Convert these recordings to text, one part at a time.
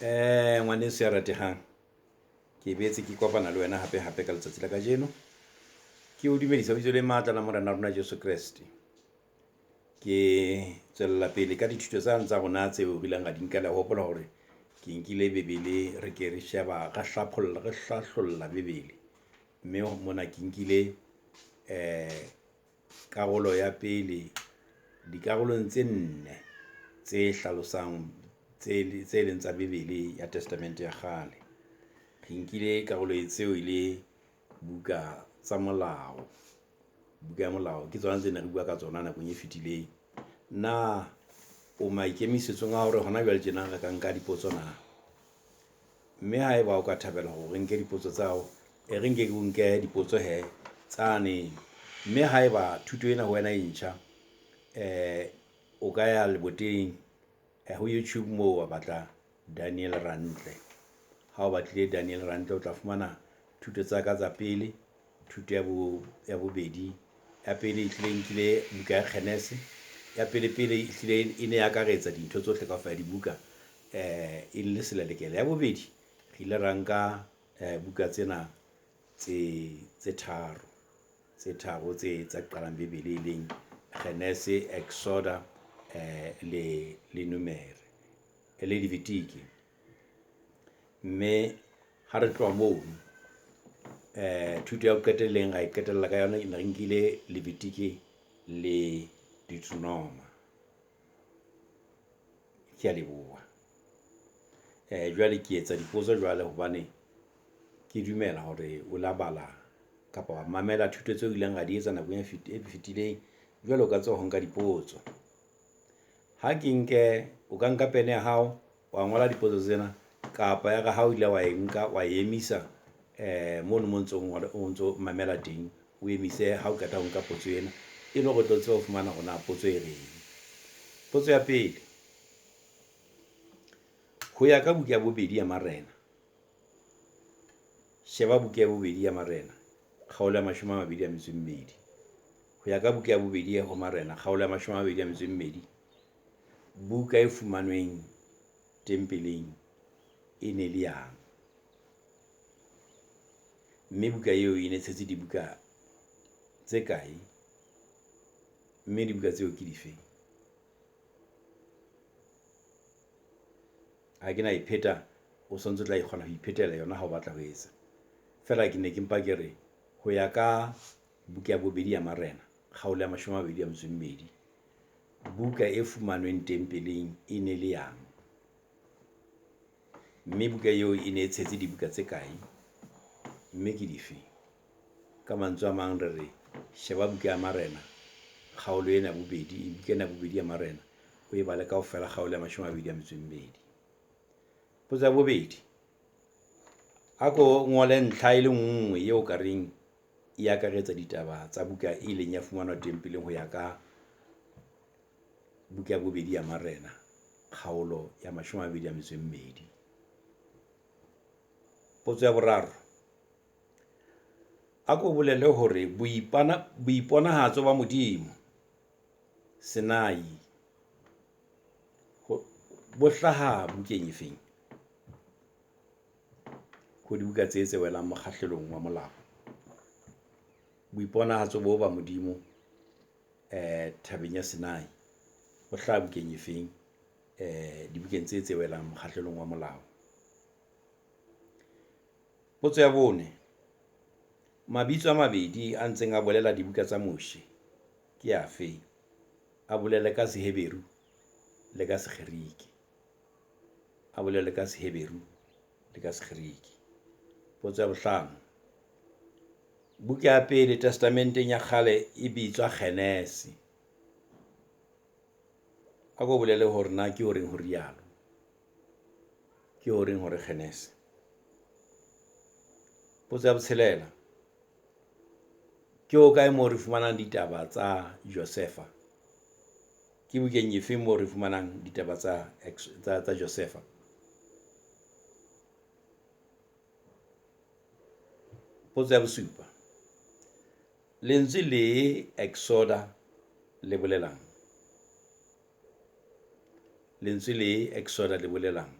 Ngwane se ratehang, ke betse ke kopana le wena hape ka letsatsi la kajeno. Ke o dumedisa bitso le matla la morena rona Jesu Kriste. Ke tswella pele ka dithuto tsa rona tseo re ileng ga di nka le hopola hore ke nkile bebele re ke re sheba ka hlahlolla bebele, mme mona ke nkile karolo ya pele dikarolong tse 4 tse hlalosang tse leng tsa bebele ya testamente ya khale. Re nkile karolo tseo ile buka tsa molao, buka ya molao ke tsona tse ne re bua ka tsona nakong e fetileng. Na o maikemisetsong a hore hona jwale tjena re ka nka dipotso na? Mme ha eba o ka thabela hore nke dipotso tsa hao, re nke ke nke dipotso he tsane. Mme ha eba thuto ena ho wena e ntjha, o ka ya leboteng ho YouTube mo wa batla Daniel Rantle. Ha o batlile Daniel Rantle o tla fumana thuto tsa ka tsa pele, thuto ya bobedi. Ya pele ehlile nkile buka ya Kgenese, ya pele ehlile e ne ya akaretsa dintho tsohle ka fa dibuka e le selelekela. Ya bobedi re ile ra nka buka tsena tse tharo tse tsa qalang bebele, e leng Kgenese, Exoda le Numere le Levitiki. Mme ha re tloha moo thuto ya ho qetelleng ga e qetella ka yona, ne re nkile Levitiki le Deuteronomy. Ke a leboha. Jwale ke etsa dipotso jwale hobane ke dumela hore o la bala kapa wa mamela thuto tseo ileng ga di etsa nakong e fetileng. Jwale o ka tswa ho nka dipotso. Ha ke nke o ka nka pene ya hao wa ngola dipotso tsena, kapa ya ga ha o ile wa e nka wa emisa mono mo ntso mamela teng, o emise ha o qeta ho nka potso ena e le go tlotse ho fumana hona potso e reng. Potso ya pele, ho ya ka buka ya bobedi ya Marena, sheba buka ya bobedi ya Marena kgaolo ya 22. Ho ya ka buka ya bobedi ya Marena kgaolo ya 22, buka e fumanweng tempeleng e ne le yang? Mme buka eo e ne tshetse dibuka tse kae? Mme dibuka tseo ke dife? Ha ke na ipheta, o sontse tla ikgona ho iphetela yona ha o batla ho etsa. Fela ke ne ke mpa ke re ho ya ka buka ya bobedi ya Marena kgaolo ya 22, buka e fumanweng tempeleng e ne le yang? Mme buka eo e ne tshetse dibuka tse kae? Mme ke dife? Ka mantswe a mang re re sheba buka ya Marena kgaolo ena ya bobedi, buka ena ya bobedi ya Marena o e bale kaofela kgaolo ya 22. Potso ya bobedi, ako ngole ntlha e le nngwe eo ka reng e akaretsa ditaba tsa buka e leng ya fumanwa tempeleng ho ya ka buka ya bobedi ya Marena kgaolo ya 22. Potso ya boraro, ako bolele hore boiponahatso ba Modimo Sinai bo hlaha bukeng efeng? Ho dibuka tse welang mokgahlelong wa molao. Boiponahatso bo ba Modimo thabeng ya Sinai bo hlaha bukeng efeng? Dibukeng tse welang mokgahlelong wa molao. Potso ya bone, mabitso a mabedi a ntseng a bolela dibuka tsa Moshe ke afe? A bolele ka Seheberu le ka Sekgiriki. A bolele ka Seheberu le ka Sekgiriki. Potso ya bohlano, buka ya pele testamenteng ya khale e bitswa Kgenese. Ako bolele hore na ke horeng ho rialo? Ke horeng hore Kgenese? Potso ya botshelela, ke o kae moo re fumanang ditaba tsa Josefa? Ke bukeng efe moo re fumanang ditaba tsa Josefa? Potso ya bosupa, lentswe le Exoda le bolelang? Lentswe le Exoda le bolelang?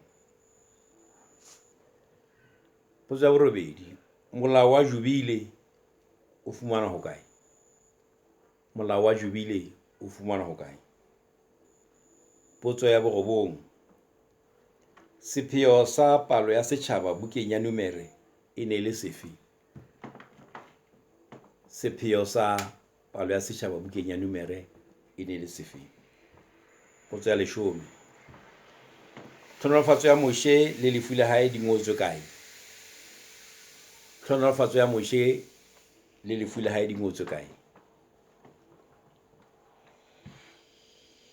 Potso ya borobedi, molao wa jubile o fumana hokae? Molao wa jubile o fumana hokae? Potso ya borobong, sepheo sa palo ya setjhaba bukeng ya numere e ne le sefe? Sepheo sa palo ya setjhaba bukeng ya numere e ne le sefe? Potso ya 10, tlhonolofatso ya moshe le lefu la hae di ngotswe kae? Tlhonolofatso ya moshe le lefu la hae di ngotswe kae?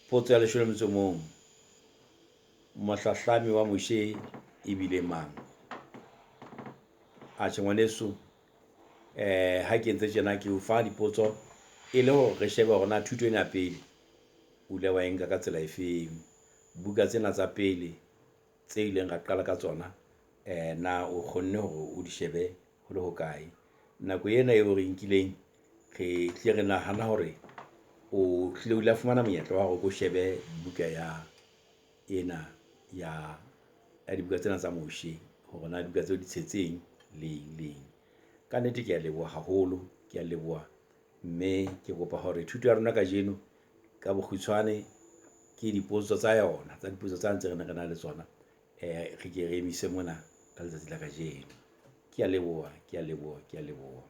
Potso ya 11, mohlahlami wa moshe e bile mang? Atjhe ngwaneso, ha ke ntse tjena ke o fa dipotso e le hore re shebe hore na thuto ena pele o ile wa enka ka tsela efeng, buka tsena tsa pele tse ileng ra qala ka tsona na o kgonne hore o di shebe ho le hokae? Nako ena e hore nkileng re tle re nahana hore o tle o la fumana monyetla wa hore o shebe buka ya ena ya dibuka tsena tsa moshe hore na dibuka tseo di tshetseng leng. Ka nnete ke a leboha haholo, ke a leboha, mme ke kopa hore thuto ya rona ka jeno ka bokgutshwane ke dipotso tsa yona, tsa dipotso tsa ntse re na le tsona re ke re emise mona ka letsatsi la ka jeno. Ke a leboha, ke a leboha, ke a leboha.